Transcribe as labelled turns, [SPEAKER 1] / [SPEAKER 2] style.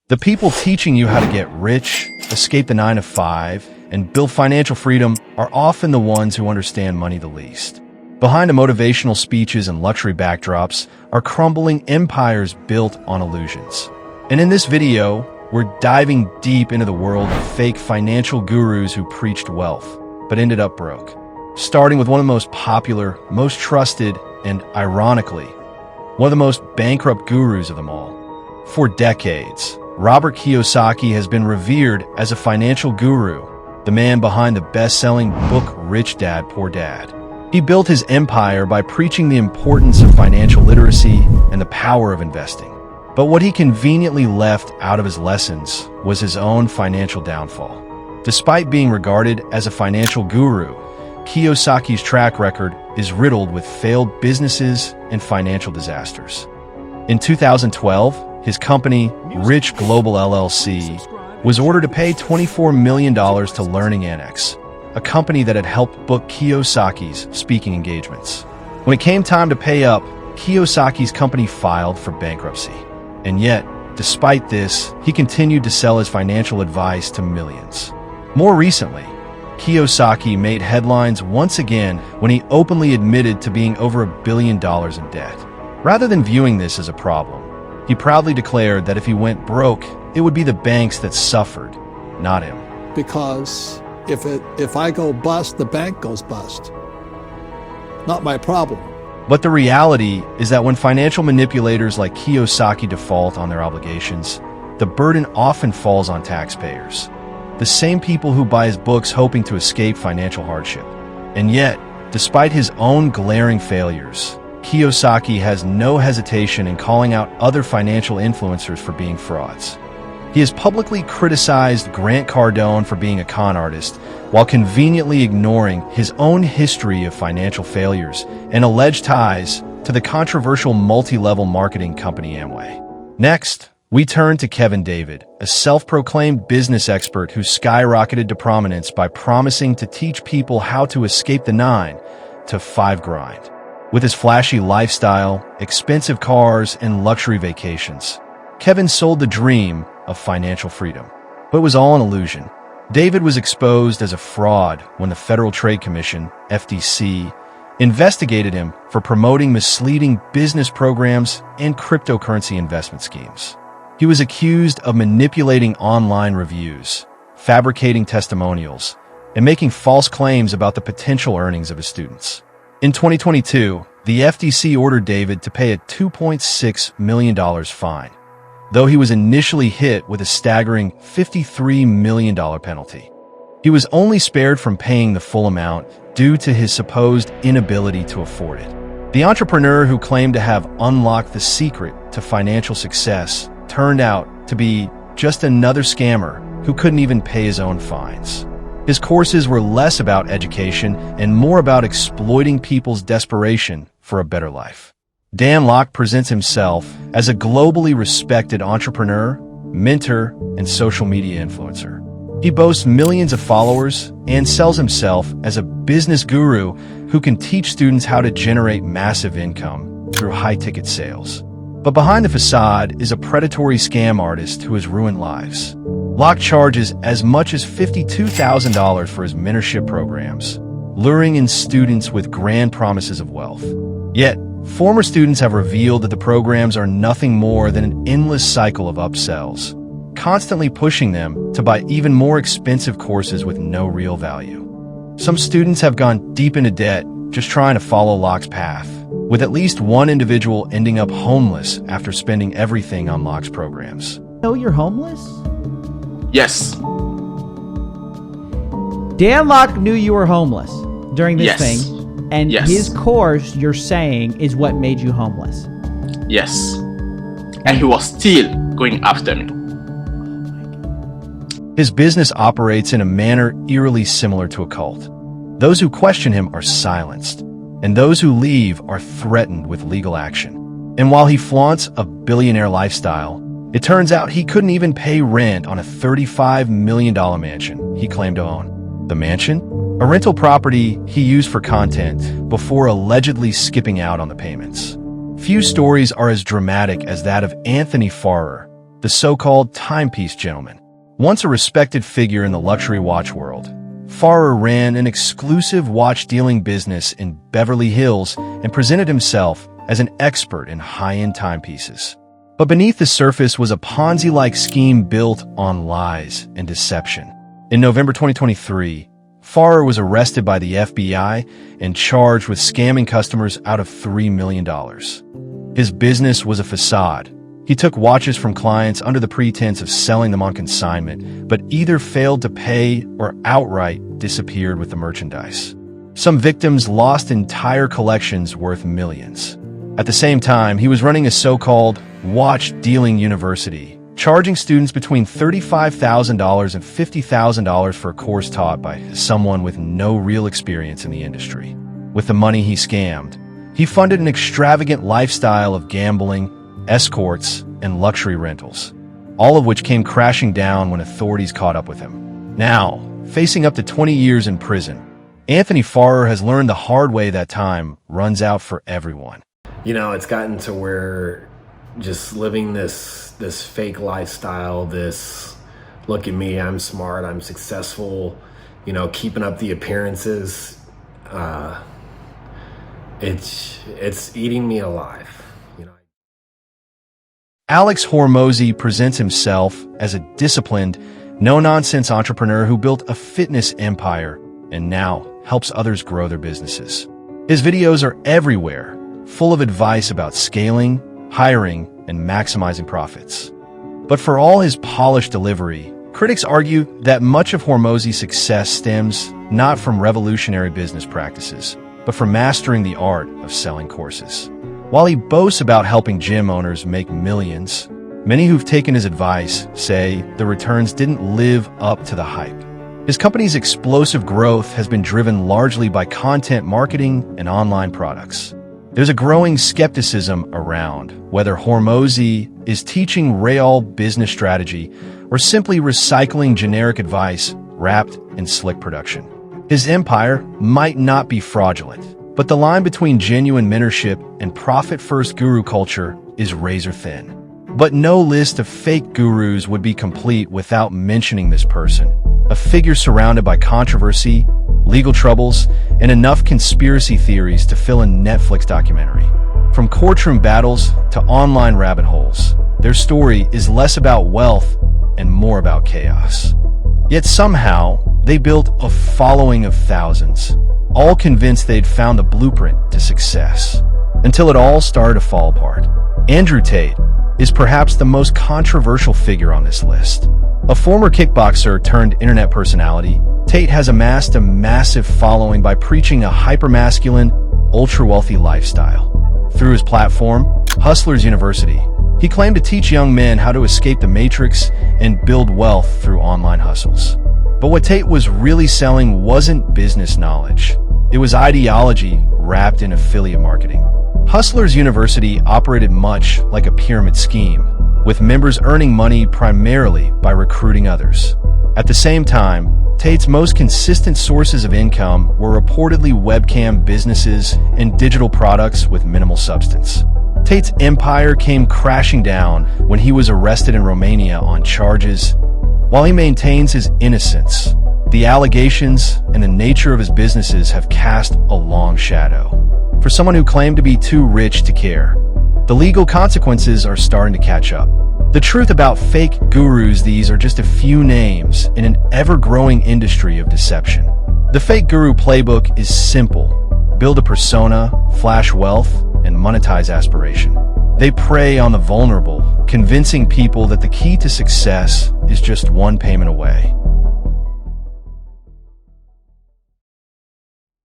[SPEAKER 1] The people teaching you how to get rich, escape the 9 to 5, and build financial freedom are often the ones who understand money the least. Behind the motivational speeches and luxury backdrops are crumbling empires built on illusions. And in this video, we're diving deep into the world of fake financial gurus who preached wealth, but ended up broke. Starting with one of the most popular, most trusted, and ironically, one of the most bankrupt gurus of them all. For decades, Robert Kiyosaki has been revered as a financial guru, the man behind the best-selling book Rich Dad, Poor Dad. He built his empire by preaching the importance of financial literacy and the power of investing. But what he conveniently left out of his lessons was his own financial downfall. Despite being regarded as a financial guru, Kiyosaki's track record is riddled with failed businesses and financial disasters. In 2012, his company, Rich Global LLC, was ordered to pay $24 million to Learning Annex, a company that had helped book Kiyosaki's speaking engagements. When it came time to pay up, Kiyosaki's company filed for bankruptcy. And yet, despite this, he continued to sell his financial advice to millions. More recently, Kiyosaki made headlines once again when he openly admitted to being over $1 billion in debt. Rather than viewing this as a problem, he proudly declared that if he went broke, it would be the banks that suffered, not him.
[SPEAKER 2] Because if I go bust, the bank goes bust. Not my problem.
[SPEAKER 1] But the reality is that when financial manipulators like Kiyosaki default on their obligations, the burden often falls on taxpayers, the same people who buy his books hoping to escape financial hardship. And yet, despite his own glaring failures, Kiyosaki has no hesitation in calling out other financial influencers for being frauds. He has publicly criticized Grant Cardone for being a con artist, while conveniently ignoring his own history of financial failures and alleged ties to the controversial multi-level marketing company Amway. Next, we turn to Kevin David, a self-proclaimed business expert who skyrocketed to prominence by promising to teach people how to escape the 9 to 5 grind. With his flashy lifestyle, expensive cars, and luxury vacations, Kevin sold the dream of financial freedom. But it was all an illusion. David was exposed as a fraud when the Federal Trade Commission, FTC, investigated him for promoting misleading business programs and cryptocurrency investment schemes. He was accused of manipulating online reviews, fabricating testimonials, and making false claims about the potential earnings of his students. In 2022, the FTC ordered David to pay a $2.6 million fine, though he was initially hit with a staggering $53 million penalty. He was only spared from paying the full amount due to his supposed inability to afford it. The entrepreneur who claimed to have unlocked the secret to financial success turned out to be just another scammer who couldn't even pay his own fines. His courses were less about education and more about exploiting people's desperation for a better life. Dan Lok presents himself as a globally respected entrepreneur, mentor, and social media influencer. He boasts millions of followers and sells himself as a business guru who can teach students how to generate massive income through high-ticket sales. But behind the facade is a predatory scam artist who has ruined lives. Lok charges as much as $52,000 for his mentorship programs, luring in students with grand promises of wealth. Yet, former students have revealed that the programs are nothing more than an endless cycle of upsells, constantly pushing them to buy even more expensive courses with no real value. Some students have gone deep into debt just trying to follow Lok's path, with at least one individual ending up homeless after spending everything on Lok's programs.
[SPEAKER 3] Know you're homeless?
[SPEAKER 4] Yes.
[SPEAKER 3] Dan Lok knew you were homeless during this thing, and
[SPEAKER 4] Yes.
[SPEAKER 3] his course, you're saying, is what made you homeless.
[SPEAKER 4] Yes. And he was still going after me.
[SPEAKER 1] His business operates in a manner eerily similar to a cult. Those who question him are silenced, and those who leave are threatened with legal action. And while he flaunts a billionaire lifestyle, it turns out he couldn't even pay rent on a $35 million mansion he claimed to own. The mansion? A rental property he used for content before allegedly skipping out on the payments. Few stories are as dramatic as that of Anthony Farrer, the so-called Timepiece Gentleman. Once a respected figure in the luxury watch world, Farrer ran an exclusive watch-dealing business in Beverly Hills and presented himself as an expert in high-end timepieces. But beneath the surface was a Ponzi-like scheme built on lies and deception. In November 2023, Farrer was arrested by the FBI and charged with scamming customers out of $3 million. His business was a facade. He took watches from clients under the pretense of selling them on consignment, but either failed to pay or outright disappeared with the merchandise. Some victims lost entire collections worth millions. At the same time, he was running a so-called watch-dealing university, charging students between $35,000 and $50,000 for a course taught by someone with no real experience in the industry. With the money he scammed, he funded an extravagant lifestyle of gambling, escorts, and luxury rentals, all of which came crashing down when authorities caught up with him. Now, facing up to 20 years in prison, Anthony Farrer has learned the hard way that time runs out for everyone.
[SPEAKER 5] You know, it's gotten to where just living this fake lifestyle, this look at me, I'm smart, I'm successful, you know, keeping up the appearances, it's eating me alive.
[SPEAKER 1] Alex Hormozi presents himself as a disciplined, no-nonsense entrepreneur who built a fitness empire and now helps others grow their businesses. His videos are everywhere, full of advice about scaling, hiring, and maximizing profits. But for all his polished delivery, critics argue that much of Hormozi's success stems not from revolutionary business practices, but from mastering the art of selling courses. While he boasts about helping gym owners make millions, many who've taken his advice say the returns didn't live up to the hype. His company's explosive growth has been driven largely by content marketing and online products. There's a growing skepticism around whether Hormozi is teaching real business strategy or simply recycling generic advice wrapped in slick production. His empire might not be fraudulent, but the line between genuine mentorship and profit-first guru culture is razor thin. But no list of fake gurus would be complete without mentioning this person, a figure surrounded by controversy, legal troubles, and enough conspiracy theories to fill a Netflix documentary. From courtroom battles to online rabbit holes, their story is less about wealth and more about chaos. Yet somehow, they built a following of thousands, all convinced they'd found the blueprint to success, until it all started to fall apart. Andrew Tate is perhaps the most controversial figure on this list. A former kickboxer turned internet personality, Tate has amassed a massive following by preaching a hypermasculine, ultra-wealthy lifestyle. Through his platform, Hustlers University, he claimed to teach young men how to escape the matrix and build wealth through online hustles. But what Tate was really selling wasn't business knowledge. It was ideology wrapped in affiliate marketing. Hustlers University operated much like a pyramid scheme, with members earning money primarily by recruiting others. At the same time, Tate's most consistent sources of income were reportedly webcam businesses and digital products with minimal substance. Tate's empire came crashing down when he was arrested in Romania on charges. While he maintains his innocence, the allegations and the nature of his businesses have cast a long shadow. For someone who claimed to be too rich to care, the legal consequences are starting to catch up. The truth about fake gurus, these are just a few names in an ever-growing industry of deception. The fake guru playbook is simple. Build a persona, flash wealth, and monetize aspiration. They prey on the vulnerable, convincing people that the key to success is just one payment away.